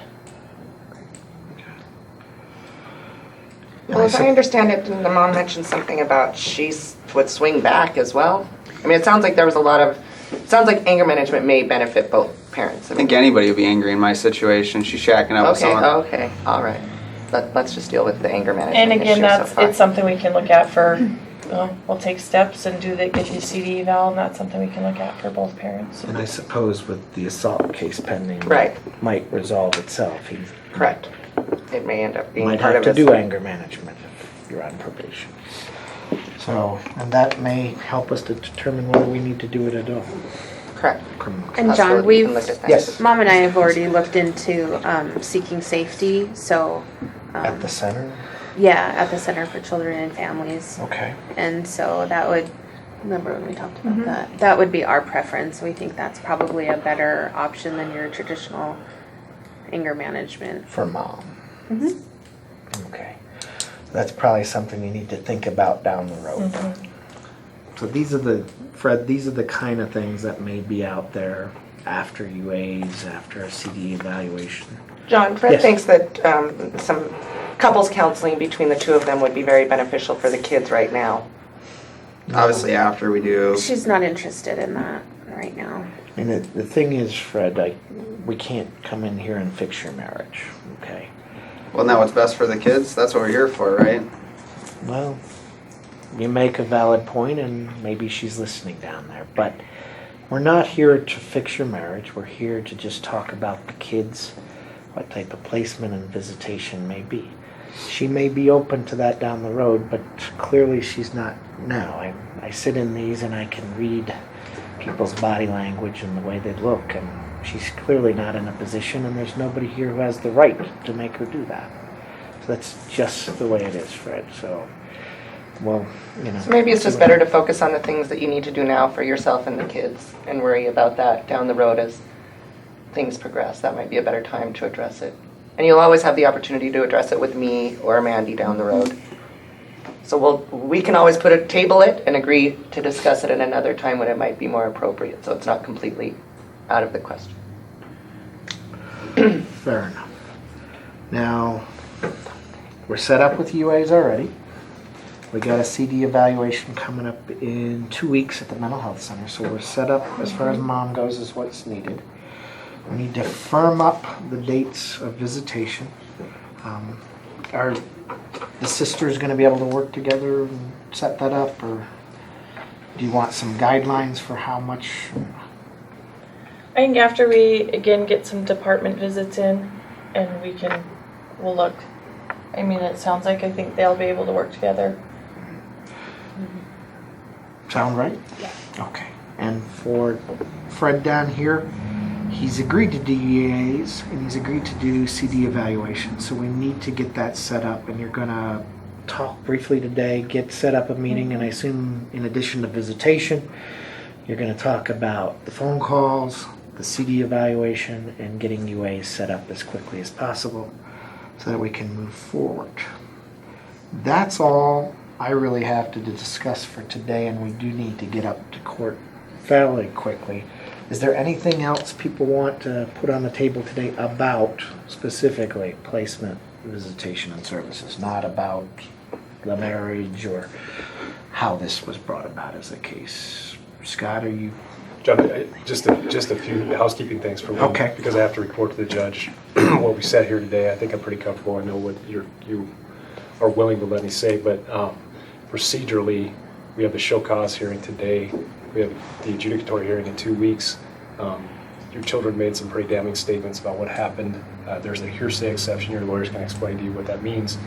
Well, as I understand it, the mom mentioned something about would swing back as well. It sounds like sounds like anger management may benefit both parents. I think anybody would be angry in my situation. She's shacking up with Okay, someone. okay, all right. Let's just deal with the anger management And again, issue so far. it's something we can look at for, we'll take steps and get the CD eval, and that's something we can look at for both parents. And I suppose with the assault case pending. Right. Might resolve itself. He Correct. It may end up being might part have of to his- do anger management if you're on probation. So, and that may help us to determine whether we need to do it at all. Correct. Criminal. And John, Absolutely, we can we've, look at that. Yes. Mom and I have already looked into seeking safety, so. At the center? Yeah, at the Center for Children and Families. Okay. And so that would, remember when we talked about that? That would be our preference. We think that's probably a better option than your traditional anger management. For mom. Mhm. Okay. That's probably something you need to think about down the road. So these are the kind of things that may be out there after UAs, after a CD evaluation. John, Fred Yes. thinks that some couples counseling between the two of them would be very beneficial for the kids right now. Obviously, after we do. She's not interested in that right now. And the thing is, Fred, we can't come in here and fix your marriage, okay? Well, now what's best for the kids? That's what we're here for, right? Well, you make a valid point, and maybe she's listening down there, but we're not here to fix your marriage. We're here to just talk about the kids, what type of placement and visitation may be. She may be open to that down the road, but clearly she's not now. I sit in these and I can read people's body language and the way they look, and she's clearly not in a position, and there's nobody here who has the right to make her do that. So that's just the way it is, Fred. So, well, So maybe it's just better to focus on the things that you need to do now for yourself and the kids and worry about that down the road as things progress. That might be a better time to address it. And you'll always have the opportunity to address it with me or Mandy down the road. So we can always table it and agree to discuss it at another time when it might be more appropriate, so it's not completely out of the question. Fair enough. Now, we're set up with UAs already. We got a CD evaluation coming up in 2 weeks at the mental health center, so we're set up as far as mom goes is what's needed. We need to firm up the dates of visitation. Are the sisters going to be able to work together and set that up, or do you want some guidelines for how much? I think after we, again, get some department visits in, and we'll look I mean, it sounds like I think they'll be able to work together. Sound right? Yeah. Okay. And for Fred down here, he's agreed to DEAs and he's agreed to do CD evaluation. So we need to get that set up, and you're gonna talk briefly today, get set up a meeting, and I assume in addition to visitation, you're gonna talk about the phone calls, the CD evaluation, and getting UAs set up as quickly as possible so that we can move forward. That's all I really have to discuss for today, and we do need to get up to court fairly quickly. Is there anything else people want to put on the table today about specifically placement, visitation, and services? Not about the marriage or how this was brought about as a case. Scott, are you? John, just a few housekeeping things for me. Okay. Because I have to report to the judge what we said here today. I think I'm pretty comfortable. I know what you are willing to let me say, but procedurally, we have the show cause hearing today. We have the adjudicatory hearing in 2 weeks. Your children made some pretty damning statements about what happened. There's a hearsay exception. Your lawyers can explain to you what that means.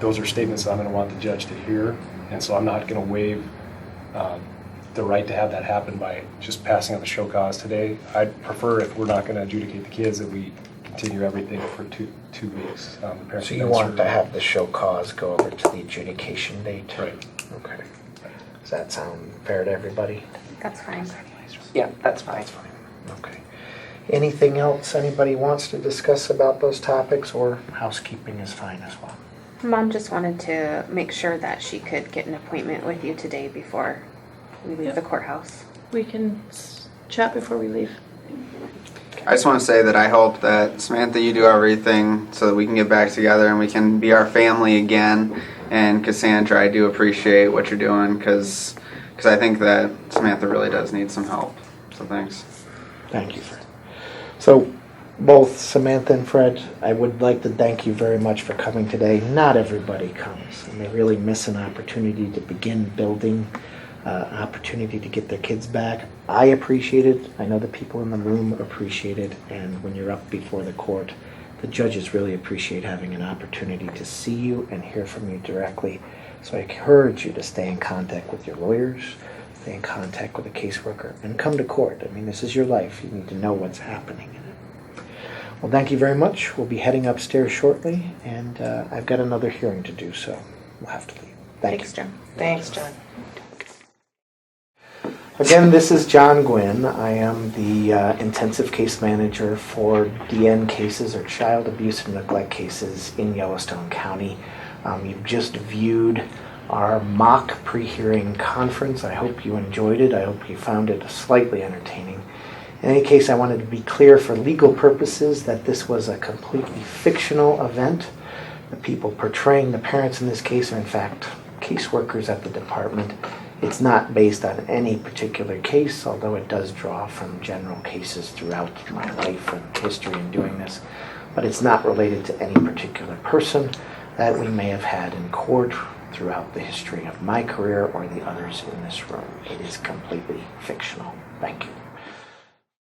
Those are statements that I'm going to want the judge to hear, and so I'm not going to waive the right to have that happen by just passing on the show cause today. I'd prefer, if we're not going to adjudicate the kids, that we continue everything for two weeks. The parents So have you been want to certified. have the show cause go over to the adjudication date? Right. Okay. Does that sound fair to everybody? That's fine. Yeah, that's fine. That's fine. Okay. Anything else anybody wants to discuss about those topics, or housekeeping is fine as well? Mom just wanted to make sure that she could get an appointment with you today before we leave Yep. the courthouse. We can chat before we leave. I just want to say that I hope that, Samantha, you do everything so that we can get back together and we can be our family again. And Cassandra, I do appreciate what you're doing because I think that Samantha really does need some help. So thanks. Thank you, Fred. So, both Samantha and Fred, I would like to thank you very much for coming today. Not everybody comes, and they really miss an opportunity to begin building, opportunity to get their kids back. I appreciate it. I know the people in the room appreciate it, and when you're up before the court, the judges really appreciate having an opportunity to see you and hear from you directly. So I encourage you to stay in contact with your lawyers, stay in contact with a caseworker, and come to court. I mean, this is your life. You need to know what's happening in it. Well, thank you very much. We'll be heading upstairs shortly, and I've got another hearing to do, so we'll have to leave. Thanks, John. Thanks, John. Again, this is John Gwynn. I am the intensive case manager for DN cases, or child abuse and neglect cases, in Yellowstone County. You've just viewed our mock pre-hearing conference. I hope you enjoyed it. I hope you found it slightly entertaining. In any case, I wanted to be clear for legal purposes that this was a completely fictional event. The people portraying the parents in this case are in fact caseworkers at the department. It's not based on any particular case, although it does draw from general cases throughout my life and history in doing this. But it's not related to any particular person that we may have had in court throughout the history of my career or the others in this room. It is completely fictional. Thank you.